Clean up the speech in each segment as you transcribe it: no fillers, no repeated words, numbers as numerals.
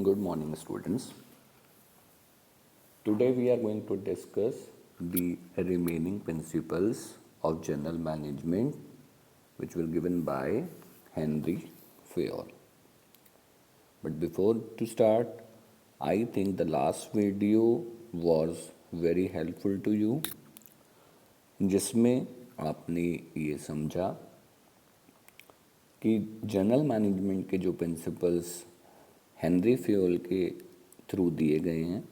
Good morning, students. Today we are going to discuss the remaining principles of general management, which were given by Henry Fayol. But before to start, I think the last video was very helpful to you, जिसमें आपने ये समझा कि general management के जो principles Henri Fayol के through दिए गए हैं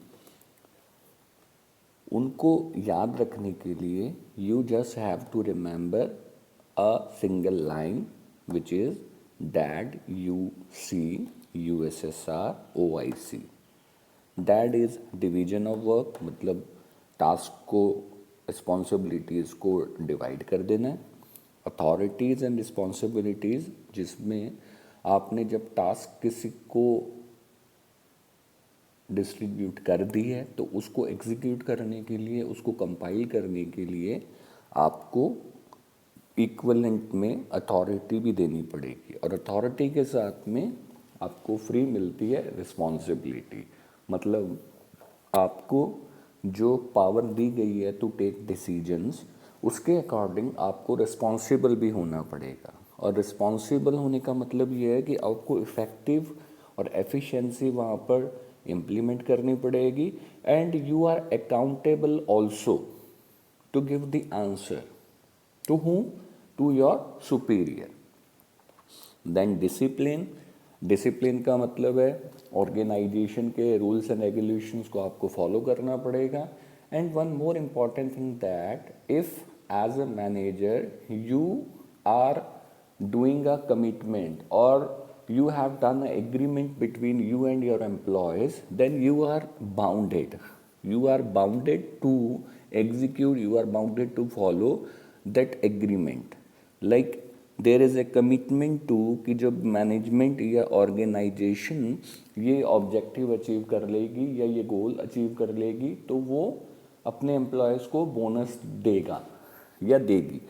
उनको याद रखने के लिए you just have to remember a single line which is DAD U C USSR OIC. DAD is division of work, मतलब टास्क को रिस्पॉन्सिबिलिटीज़ को डिवाइड कर देना है. अथॉरिटीज़ एंड रिस्पॉन्सिबिलिटीज़, जिसमें आपने जब टास्क किसी को डिस्ट्रीब्यूट कर दी है तो उसको एग्जीक्यूट करने के लिए, उसको कंपाइल करने के लिए आपको इक्वलेंट में अथॉरिटी भी देनी पड़ेगी, और अथॉरिटी के साथ में आपको फ्री मिलती है रिस्पॉन्सिबिलिटी. मतलब आपको जो पावर दी गई है टू टेक डिसीजंस, उसके अकॉर्डिंग आपको रिस्पॉन्सिबल भी होना पड़ेगा. और रिस्पॉन्सिबल होने का मतलब ये है कि आपको इफ़ेक्टिव और एफिशिएंसी वहाँ पर इम्प्लीमेंट करनी पड़ेगी, and you are accountable also to give the answer to whom? To your superior. Then discipline. Discipline का मतलब है ऑर्गेनाइजेशन के रूल्स एंड रेगुलेशंस को आपको फॉलो करना पड़ेगा. And one more important thing that if as a manager you are doing a commitment or you have done an agreement between you and your employees, then you are bounded. You are bounded to execute, you are bounded to follow that agreement. Like there is a commitment to कि जब management या organisation ये objective achieve कर लेगी या ये goal achieve कर लेगी तो वो अपने एम्प्लॉयज़ को बोनस देगा या देगी.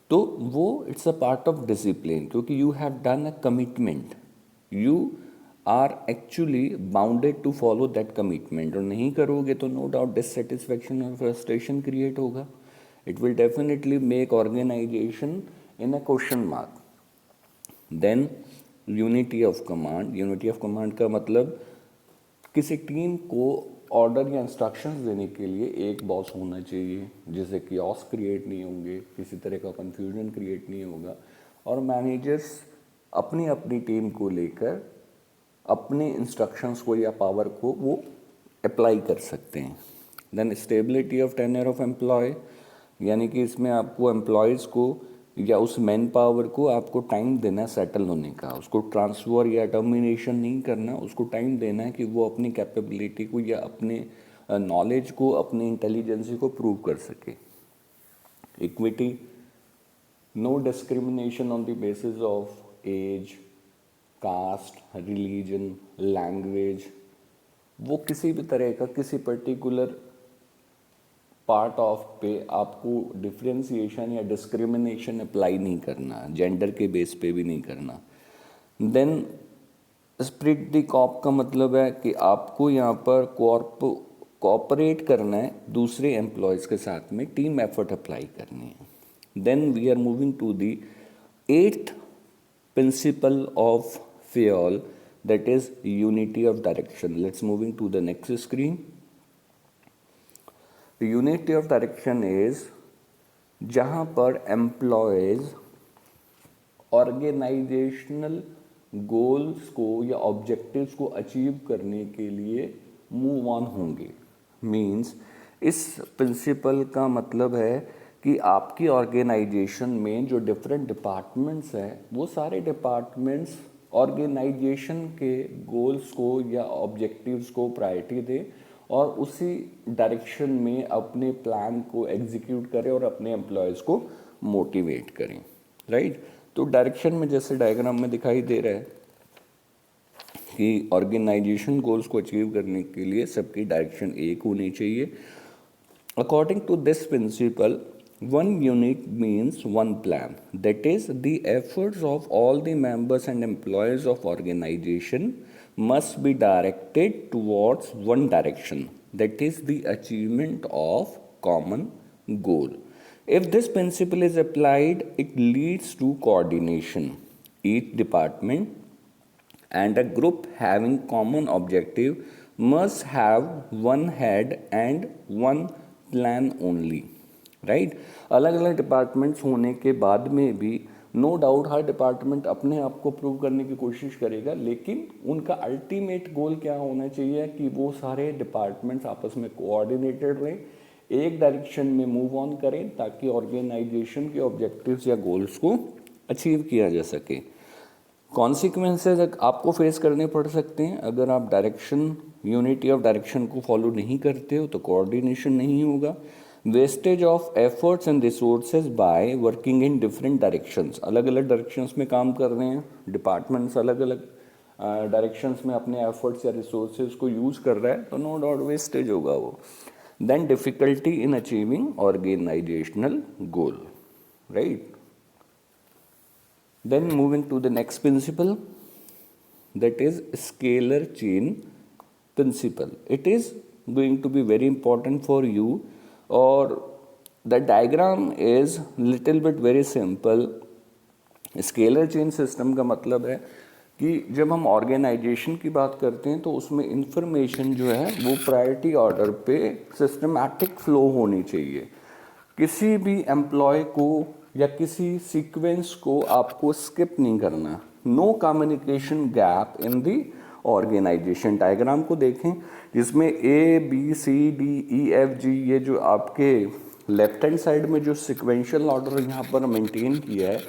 तो वो it's a part of discipline, क्योंकि you have done a commitment, you are actually bounded to follow that commitment. और नहीं करोगे तो नो डाउट डिससेटिस्फैक्शन और फ्रस्ट्रेशन क्रिएट होगा. It will definitely make organization in a question mark. Then unity of command. Unity of command का मतलब किसी team को ऑर्डर या इंस्ट्रक्शंस देने के लिए एक बॉस होना चाहिए, जिससे कियोस क्रिएट नहीं होंगे, किसी तरह का कन्फ्यूजन क्रिएट नहीं होगा, और मैनेजर्स अपनी अपनी टीम को लेकर अपने इंस्ट्रक्शंस को या पावर को वो अप्लाई कर सकते हैं. Then stability of tenure of employ, यानी कि इसमें आपको एम्प्लॉयज़ को या उस मैन पावर को आपको टाइम देना है सेटल होने का, उसको ट्रांसफ़र या टर्मिनेशन नहीं करना, उसको टाइम देना है कि वो अपनी कैपेबिलिटी को या अपने नॉलेज को, अपनी इंटेलिजेंसी को प्रूव कर सके. Equity. No discrimination on the basis of age, caste, religion, language. वो किसी भी तरह का किसी पर्टिकुलर पार्ट ऑफ पे आपको डिफ्रेंसिएशन या डिस्क्रिमिनेशन अप्लाई नहीं करना, जेंडर के बेस पे भी नहीं करना. देन स्प्रिट द कॉप का मतलब है कि आपको यहाँ पर कोऑपरेट करना है दूसरे एम्प्लॉयज़ के साथ में, टीम एफर्ट अप्लाई करनी है. Then we are moving to the 8th principle of Fayol, that is unity of direction. Let's moving to the next screen. Unity of direction is जहाँ पर एम्प्लॉयज़ ऑर्गेनाइजेशनल गोल्स को या objectives को achieve करने के लिए मूव ऑन होंगे. Means इस प्रिंसिपल का मतलब है कि आपकी ऑर्गेनाइजेशन में जो डिफरेंट डिपार्टमेंट्स हैं वो सारे डिपार्टमेंट्स ऑर्गेनाइजेशन के गोल्स को या ऑब्जेक्टिव्स को प्रायोरिटी दें और उसी डायरेक्शन में अपने प्लान को एग्जीक्यूट करें और अपने एम्प्लॉयज़ को मोटिवेट करें. राइट. तो डायरेक्शन में जैसे डायग्राम में दिखाई दे रहा है कि ऑर्गेनाइजेशन गोल्स को अचीव करने के लिए सबकी डायरेक्शन एक होनी चाहिए. According to this principle, one unit means one plan, that is the efforts of all the members and employees of organization must be directed towards one direction, that is the achievement of common goal. If this principle is applied, it leads to coordination. Each department and a group having common objective must have one head and one plan only, right. अलग अलग departments होने के बाद में भी no doubt हर department अपने आप को प्रूव करने की कोशिश करेगा, लेकिन उनका अल्टीमेट गोल क्या होना चाहिए कि वो सारे डिपार्टमेंट्स आपस में कोऑर्डिनेटेड रहें, एक डायरेक्शन में मूव ऑन करें, ताकि ऑर्गेनाइजेशन के ऑब्जेक्टिव्स या गोल्स को अचीव किया जा सके। कॉन्सिक्वेंसेज आपको फेस करने पड़ सकते हैं अगर आप डायरेक्शन, यूनिटी ऑफ डायरेक्शन को फॉलो नहीं करते हो तो कोऑर्डिनेशन नहीं होगा। Wastage of efforts and resources by working in different directions, अलग अलग डायरेक्शंस में काम कर रहे हैं, डिपार्टमेंट्स अलग अलग डायरेक्शंस में अपने एफर्ट्स या रिसोर्सेज को यूज़ कर रहा है, तो नो डाउट वेस्टेज होगा वो। Then difficulty in achieving organisational goal, right. Then moving to the next principle, that is scalar chain principle. It is going to be very important for you, or the diagram is little bit very simple. Scalar chain system का मतलब है कि जब हम organisation की बात करते हैं तो उसमें इंफॉर्मेशन जो है वो प्रायोरिटी ऑर्डर पे सिस्टमैटिक फ्लो होनी चाहिए। किसी भी एम्प्लॉय को या किसी सीक्वेंस को आपको स्किप नहीं करना। No communication gap in the organisation. Diagram को देखें जिसमें A B C D E F G, ये जो आपके लेफ्ट हैंड साइड में जो सिक्वेंशियल ऑर्डर यहाँ पर मेंटेन किया है,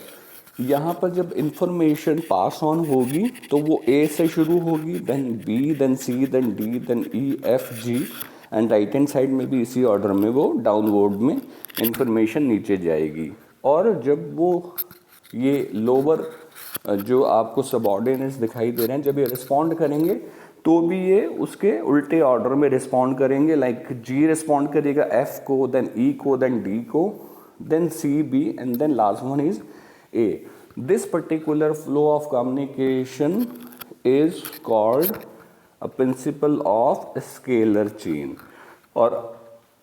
यहाँ पर जब इंफॉर्मेशन पास ऑन होगी तो वो ए से शुरू होगी, then B, then C, then D, then E F G, and right hand side में भी इसी ऑर्डर में वो डाउनवर्ड में इंफॉर्मेशन नीचे जाएगी। और जब वो ये लोअर जो आपको सबऑर्डिनेट्स दिखाई दे रहे हैं, जब ये रिस्पॉन्ड करेंगे तो भी ये उसके उल्टे ऑर्डर में रिस्पॉन्ड करेंगे। लाइक जी रिस्पॉन्ड करेगा एफ को, देन ई को, देन डी को, then C, B, and then last one is A. This particular flow of communication is called a principle of scalar chain. और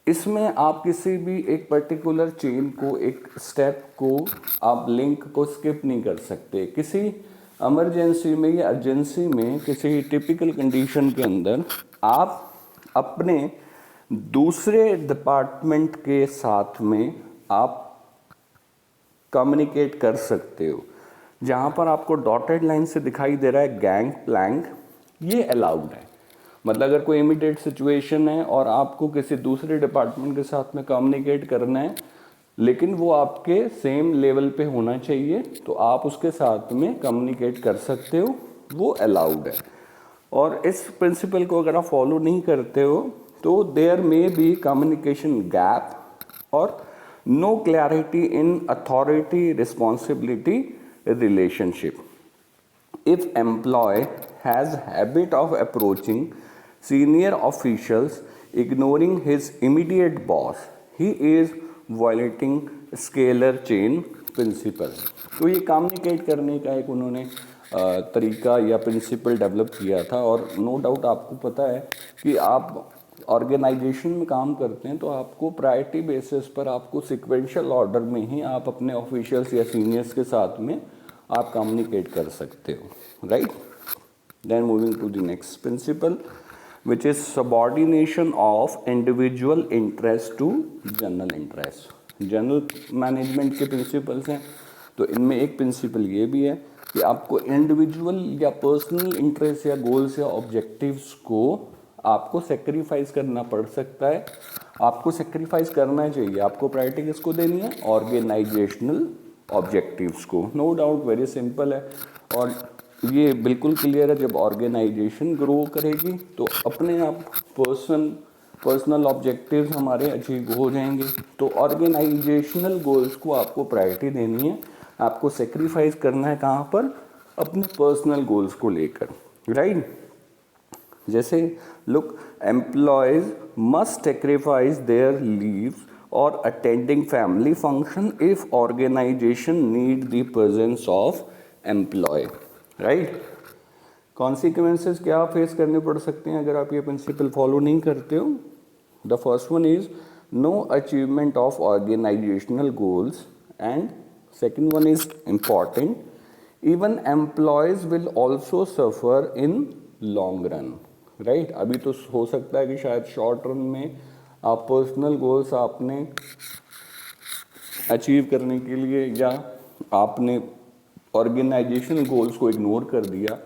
इसमें आप किसी भी एक पर्टिकुलर चेन को, एक स्टेप को, आप लिंक को स्किप नहीं कर सकते। किसी इमरजेंसी में या अर्जेंसी में, किसी टिपिकल कंडीशन के अंदर आप अपने दूसरे डिपार्टमेंट के साथ में आप कम्युनिकेट कर सकते हो। जहाँ पर आपको डॉटेड लाइन से दिखाई दे रहा है गैंग प्लैंक, ये अलाउड है। मतलब अगर कोई इमीडिएट सिचुएशन है और आपको किसी दूसरे डिपार्टमेंट के साथ में कम्युनिकेट करना है, लेकिन वो आपके सेम लेवल पे होना चाहिए, तो आप उसके साथ में कम्युनिकेट कर सकते हो, वो अलाउड है। और इस प्रिंसिपल को अगर आप फॉलो नहीं करते हो तो there may be communication gap और no clarity in authority responsibility relationship. If employee has habit of approaching senior officials ignoring his immediate boss, he is violating scalar chain principle. तो ये कम्युनिकेट करने का एक उन्होंने तरीका या प्रिंसिपल डेवलप किया था। और नो डाउट आपको पता है कि आप ऑर्गेनाइजेशन में काम करते हैं तो आपको प्रायोरिटी बेसिस पर, आपको सिक्वेंशियल ऑर्डर में ही आप अपने ऑफिशियल्स या सीनियर्स के साथ में आप कम्युनिकेट कर सकते हो, right. Then moving to the next principle which is subordination of individual interest to general interest. General management के प्रिंसिपल्स हैं, तो इनमें एक प्रिंसिपल ये भी है कि आपको इंडिविजुअल या पर्सनल इंटरेस्ट या गोल्स या ऑब्जेक्टिव्स को आपको सेक्रीफाइस करना पड़ सकता है। आपको सेक्रीफाइस करना चाहिए। आपको प्रायोरिटी किसको देनी है? ऑर्गेनाइजेशनल ऑब्जेक्टिव्स को। नो डाउट वेरी सिंपल है और ये बिल्कुल क्लियर है। जब ऑर्गेनाइजेशन ग्रो करेगी तो अपने आप पर्सनल ऑब्जेक्टिव्स हमारे अचीव हो जाएंगे। तो ऑर्गेनाइजेशनल गोल्स को आपको प्रायोरिटी देनी है, आपको सेक्रीफाइस करना है कहाँ पर? अपने पर्सनल गोल्स को लेकर, राइट। जैसे look, employees must sacrifice their leaves और attending family function if organization need the presence of employee, right. Consequences क्या फेस करने पड़ सकते हैं अगर आप ये प्रिंसिपल फॉलो नहीं करते हो? The first one is no achievement of organisational goals, and second one is important, even employees will also suffer in long run, right? अभी तो हो सकता है कि शायद शॉर्ट रन में आप पर्सनल गोल्स आपने अचीव करने के लिए या आपने ऑर्गेनाइजेशन गोल्स को इग्नोर कर दिया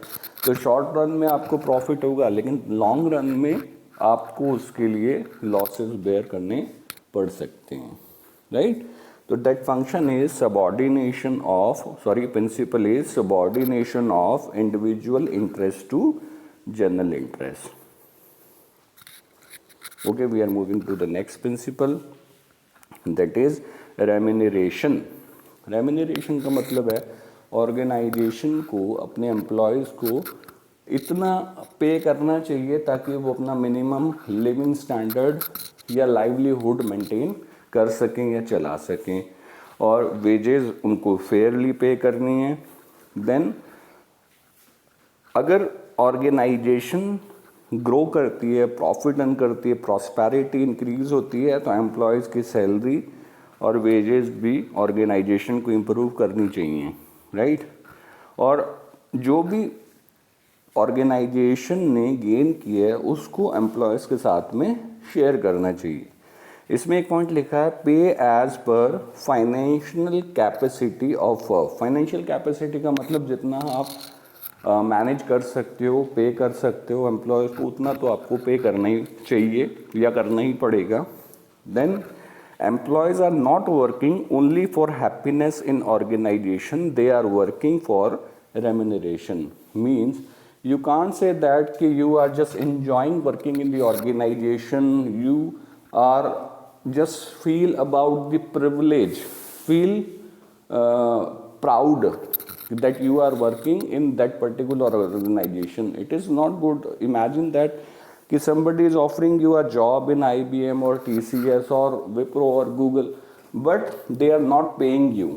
तो शॉर्ट रन में आपको प्रॉफिट होगा, लेकिन लॉन्ग रन में आपको उसके लिए लॉसेस बेयर करने पड़ सकते हैं, राइट? तो that function is subordination of, sorry, principle is subordination of individual interest to general interest. Okay, we are moving to the next principle, that is remuneration. Remuneration का मतलब है ऑर्गेनाइजेशन को अपने एम्प्लॉयज़ को इतना पे करना चाहिए ताकि वो अपना मिनिमम लिविंग स्टैंडर्ड या लाइवलीहुड मेंटेन कर सकें या चला सकें, और वेजेस उनको फेयरली पे करनी है. देन अगर ऑर्गेनाइजेशन ग्रो करती है, प्रॉफिट अर्न करती है, प्रॉस्पेरिटी इंक्रीज होती है, तो एम्प्लॉयज़ की सैलरी और वेजेस भी ऑर्गेनाइजेशन को इम्प्रूव करनी चाहिए, राइट? और जो भी ऑर्गेनाइजेशन ने गेन किया है उसको एम्प्लॉयज़ के साथ में शेयर करना चाहिए. इसमें एक पॉइंट लिखा है, pay as per financial capacity of work. Financial capacity का मतलब जितना आप मैनेज कर सकते हो, पे कर सकते हो एम्प्लॉयज़ को, उतना तो आपको पे करना ही चाहिए या करना ही पड़ेगा. Then employees are not working only for happiness in organisation, they are working for remuneration. Means you can't say that कि you are just enjoying working in the organization, you are just feel about the privilege, feel proud that you are working in that particular organization. It is not good. Imagine that कि somebody is offering you a job in IBM or TCS or Wipro or Google, but they are not paying you.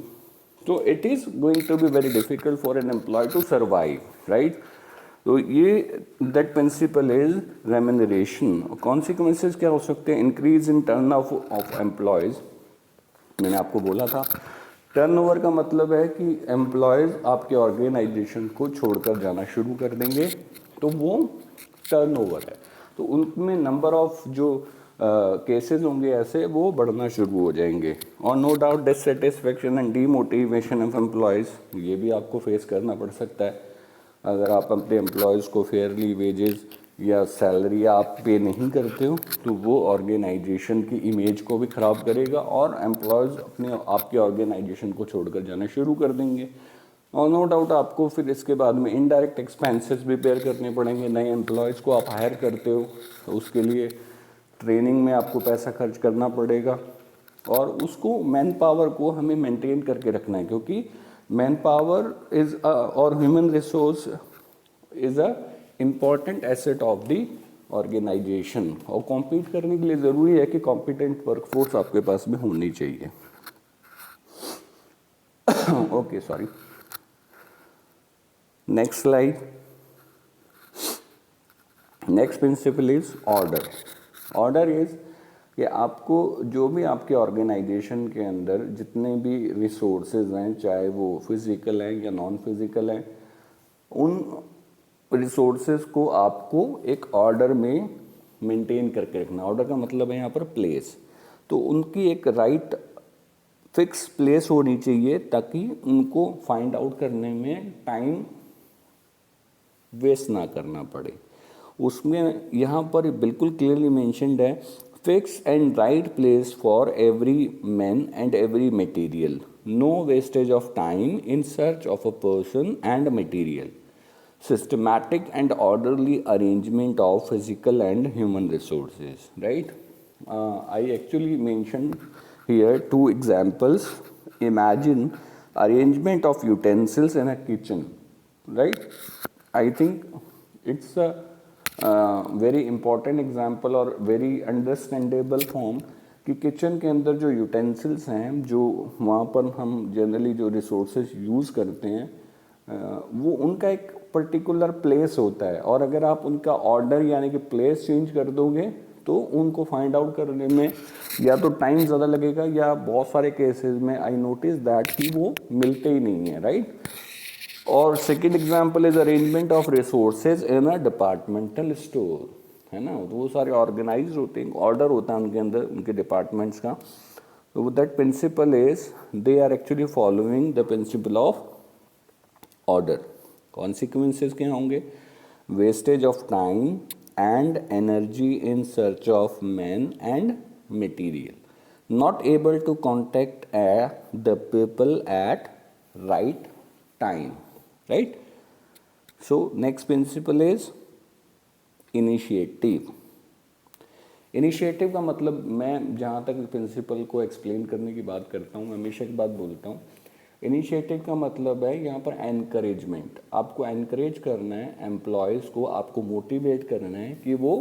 So it is going to be very difficult for an employee to survive, right? तो ये that principle is remuneration. Consequences क्या हो सकते हैं? Increase in turn of employees. मैंने आपको बोला था टर्नओवर का मतलब है कि एम्प्लॉयज़ आपके ऑर्गेनाइजेशन को छोड़कर जाना शुरू कर देंगे, तो वो टर्नओवर है. तो उनमें नंबर ऑफ जो केसेस होंगे ऐसे वो बढ़ना शुरू हो जाएंगे. और no doubt dissatisfaction and demotivation of employees, ये भी आपको फेस करना पड़ सकता है. अगर आप अपने एम्प्लॉयज़ को फेयरली वेजेस या सैलरी आप पे नहीं करते हो तो वो ऑर्गेनाइजेशन की इमेज को भी ख़राब करेगा और एम्प्लॉयज़ अपने आपके ऑर्गेनाइजेशन को छोड़कर जाना शुरू कर देंगे. और नो डाउट आपको फिर इसके बाद में इनडायरेक्ट एक्सपेंसेस भी बेयर करने पड़ेंगे. नए एम्प्लॉयज़ को आप हायर करते हो तो उसके लिए ट्रेनिंग में आपको पैसा खर्च करना पड़ेगा, और उसको मैन पावर को हमें मेंटेन करके रखना है, क्योंकि मैन पावर इज और human resource is a important asset of the organisation. और कॉम्पीट करने के लिए ज़रूरी है कि कॉम्पिटेंट वर्कफोर्स आपके पास में होनी चाहिए. Okay, sorry. Next slide. Next principle is order. Order is कि आपको जो भी आपके ऑर्गेनाइजेशन के अंदर जितने भी रिसोर्सेज हैं, चाहे वो फिज़िकल हैं या नॉन फिज़िकल हैं, उन रिसोर्सेज को आपको एक ऑर्डर में मेंटेन करके रखना. ऑर्डर का मतलब है यहाँ पर प्लेस. तो उनकी एक राइट फिक्स प्लेस होनी चाहिए ताकि उनको फाइंड आउट करने में टाइम वेस्ट ना करना पड़े. उसमें यहाँ पर बिल्कुल क्लियरली मेंशन्ड है, fix and right place for every man and every material, no wastage of time in search of a person and material, systematic and orderly arrangement of physical and human resources, right? I actually mentioned here two examples. Imagine arrangement of utensils in a kitchen, right? I think it's a very important example और very understandable form कि kitchen के अंदर जो utensils हैं, जो वहाँ पर हम जनरली जो रिसोर्सेज यूज़ करते हैं, वो उनका एक पर्टिकुलर प्लेस होता है, और अगर आप उनका ऑर्डर यानी कि प्लेस चेंज कर दोगे तो उनको फाइंड आउट करने में या तो टाइम ज़्यादा लगेगा, या बहुत सारे केसेस में आई नोटिस दैट कि वो मिलते ही नहीं है, राइट। और second example is arrangement of resources in a departmental store, है ना। तो वो सारे ऑर्गेनाइज होते हैं, ऑर्डर होता है उनके अंदर, उनके डिपार्टमेंट्स का। तो that principle is they are actually following the principle of order. Consequences क्या होंगे? Wastage of time and energy in search of man and material, not able to contact the people at right time, right? So next principle is initiative. Initiative का मतलब, मैं जहाँ तक principal को explain करने की बात करता हूँ, हमेशा की बात बोलता हूँ, इनिशिएटिव का मतलब है यहाँ पर एनकरेजमेंट। आपको एनकरेज करना है एम्प्लॉयज़ को, आपको मोटिवेट करना है कि वो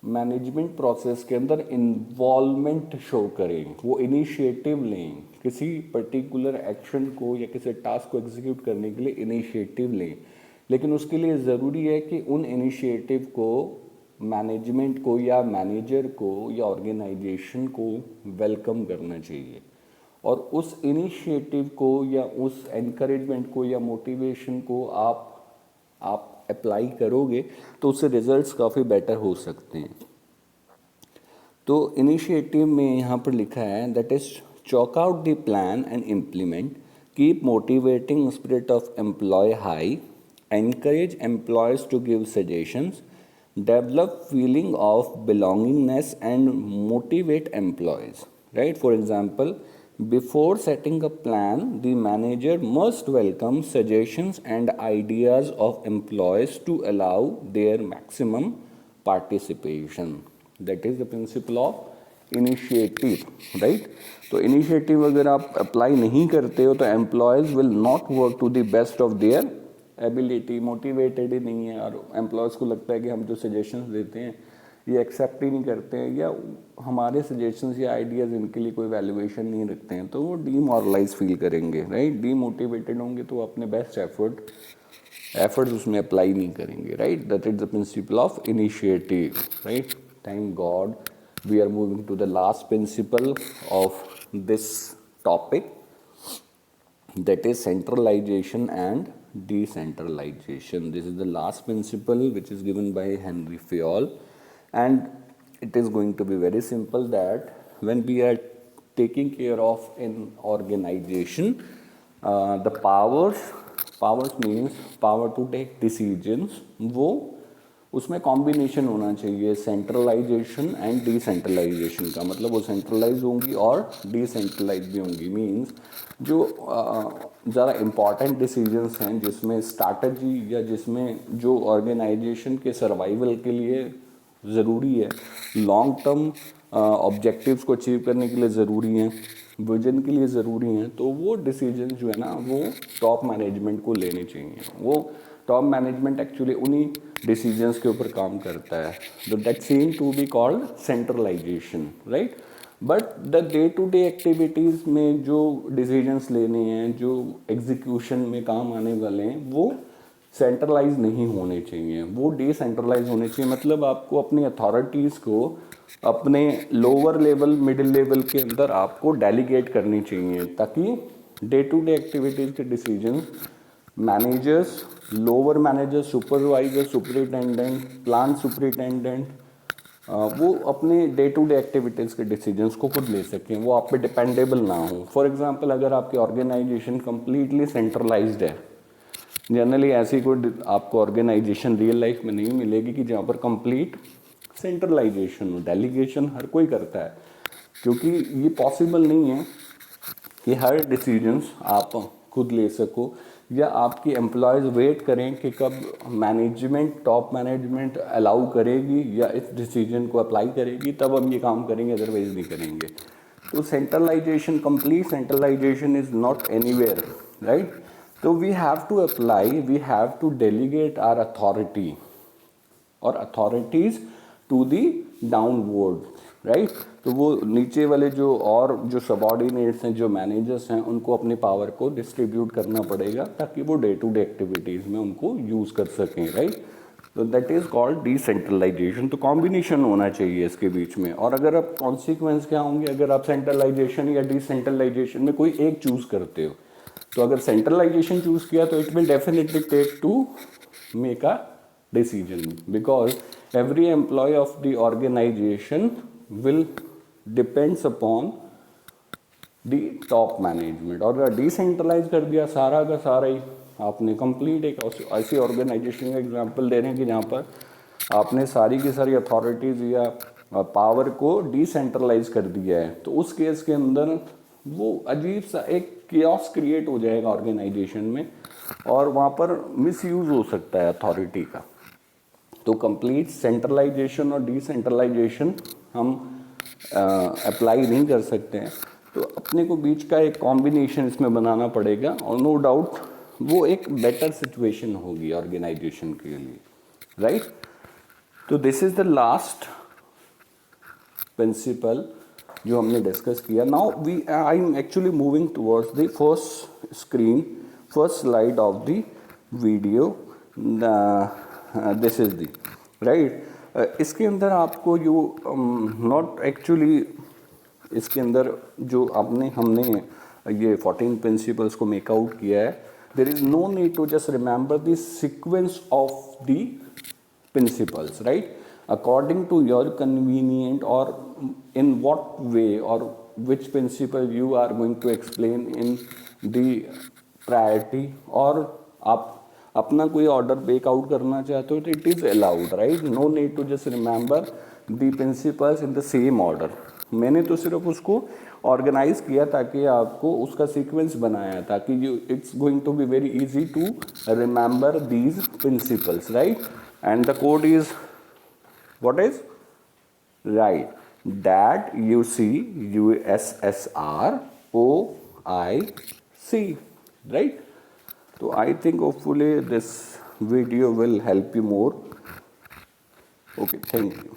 मैनेजमेंट प्रोसेस के अंदर इन्वॉल्वमेंट शो करें, वो इनिशिएटिव लें, किसी पर्टिकुलर एक्शन को या किसी टास्क को एग्जीक्यूट करने के लिए इनिशिएटिव लें। लेकिन उसके लिए ज़रूरी है कि उन इनिशिएटिव को मैनेजमेंट को या मैनेजर को या ऑर्गेनाइजेशन को वेलकम करना चाहिए, और उस इनिशिएटिव को या उस एनकरेजमेंट को या मोटिवेशन को आप अप्लाई करोगे तो उससे रिजल्ट्स काफ़ी बेटर हो सकते हैं। तो इनिशिएटिव में यहाँ पर लिखा है that is chalk out the plan and implement, keep motivating spirit of employ high, encourage employees to give suggestions, develop feeling of belongingness and motivate employees, right. For example, before setting a plan, the manager must welcome suggestions and ideas of employees to allow their maximum participation. That is the principle of initiative, right? तो initiative अगर आप apply नहीं करते हो तो employees will not work to the best of their ability, motivated ही नहीं है, और employees को लगता है कि हम जो suggestions देते हैं ये एक्सेप्ट ही नहीं करते हैं, या हमारे सजेशंस या आइडियाज़ इनके लिए कोई वैल्यूएशन नहीं रखते हैं, तो वो डीमोरलाइज फील करेंगे, राइट। डीमोटिवेटेड होंगे तो अपने बेस्ट एफर्ट्स उसमें अप्लाई नहीं करेंगे, right. That is the principle of initiative, right. Thank god we are moving to the last principle of this topic, that is centralization and decentralization. This is the last principle which is given by Henry Fayol, and it is going to be very simple that when we are taking care of an organization, the powers means power to take decisions, वो उसमें combination होना चाहिए centralization and decentralization का। मतलब वो centralise होंगी और decentralise भी होंगी। मींस जो ज़्यादा इम्पॉर्टेंट डिसीजंस हैं जिसमें स्ट्रैटेजी या जिसमें जो ऑर्गेनाइजेशन के सर्वाइवल के लिए ज़रूरी है, लॉन्ग टर्म ऑब्जेक्टिव्स को अचीव करने के लिए ज़रूरी हैं, विजन के लिए ज़रूरी हैं, तो वो डिसीजन जो है ना वो टॉप मैनेजमेंट को लेने चाहिए। वो टॉप मैनेजमेंट एक्चुअली उन्हीं डिसीजंस के ऊपर काम करता है, तो that seem to be called centralization, right. But the day to day activities में जो डिसीजंस लेने हैं, जो एग्जीक्यूशन में काम आने वाले हैं, वो सेंट्रलाइज नहीं होने चाहिए, वो डिसेंट्रलाइज होने चाहिए। मतलब आपको अपनी अथॉरिटीज़ को अपने लोअर लेवल मिडिल लेवल के अंदर आपको डेलीगेट करनी चाहिए, ताकि डे टू डे एक्टिविटीज़ के decision managers, lower manager, supervisor, superintendent, plant superintendent, वो अपने डे टू डे एक्टिविटीज़ के डिसीजंस को खुद ले सकें, वो आप पे डिपेंडेबल ना हो। फॉर एग्जांपल, अगर आपकी ऑर्गेनाइजेशन कम्प्लीटली सेंट्रलाइज्ड है, जनरली ऐसी कोई आपको ऑर्गेनाइजेशन रियल लाइफ में नहीं मिलेगी कि जहाँ पर कंप्लीट सेंट्रलाइजेशन हो। डेलीगेशन हर कोई करता है, क्योंकि ये पॉसिबल नहीं है कि हर डिसीजंस आप खुद ले सको, या आपकी एम्प्लॉयज़ वेट करें कि कब मैनेजमेंट, टॉप मैनेजमेंट अलाउ करेगी या इस डिसीजन को अप्लाई करेगी तब हम ये काम करेंगे, अदरवाइज नहीं करेंगे। तो centralization, complete centralization is not anywhere, right. तो we have to apply, we have to delegate our authority और authorities to the downward, right. तो वो नीचे वाले जो और जो सबऑर्डिनेट्स हैं, जो मैनेजर्स हैं, उनको अपने पावर को डिस्ट्रीब्यूट करना पड़ेगा ताकि वो डे टू डे एक्टिविटीज़ में उनको यूज़ कर सकें, राइट। तो दैट इज़ कॉल्ड डिसेंट्रलाइजेशन। तो कॉम्बिनेशन होना चाहिए इसके बीच में। और अगर आप कॉन्सिक्वेंस क्या होंगे, अगर आप सेंट्रलाइजेशन या डिसेंट्रलाइजेशन में कोई एक चूज़ करते हो, तो अगर सेंट्रलाइजेशन चूज़ किया तो it will definitely take to make a decision, because every employee of the organization will depends upon the top management। और अगर डिसेंट्रलाइज कर दिया सारा का सारा ही, आपने कंप्लीट एक ऐसी ऑर्गेनाइजेशन का एग्जांपल दे रहे हैं कि जहाँ पर आपने सारी की सारी अथॉरिटीज़ या पावर को डिसेंट्रलाइज कर दिया है, तो उस केस के अंदर वो अजीब सा एक कियोस क्रिएट हो जाएगा ऑर्गेनाइजेशन में, और वहाँ पर मिसयूज़ हो सकता है अथॉरिटी का। तो कंप्लीट सेंट्रलाइजेशन और डिसेंट्रलाइजेशन हम अप्लाई नहीं कर सकते हैं, तो अपने को बीच का एक कॉम्बिनेशन इसमें बनाना पड़ेगा, और नो डाउट वो एक बेटर सिचुएशन होगी ऑर्गेनाइजेशन के लिए, राइट। तो this is the last principle जो हमने डिस्कस किया। Now I am actually moving towards the first screen, first slide of the video. This is the right. इसके अंदर आपको जो नॉट एक्चुअली इसके अंदर जो हमने ये 14 प्रिंसिपल्स को मेक आउट किया है, there is no need to just remember the sequence of the principles, right, according to your convenient, और इन व्हाट वे और which principle you are going to explain in the priority, और आप अपना कोई order bake out करना चाहते हो तो it is allowed, right. No need to just remember the principles in the same order. मैंने तो सिर्फ उसको ऑर्गेनाइज किया ताकि आपको उसका सीक्वेंस बनाया, ताकि you it's going to be very easy to remember these principles, right. And the code is what is, right, that USSROIC, right? So I think hopefully this video will help you more. Okay, thank you.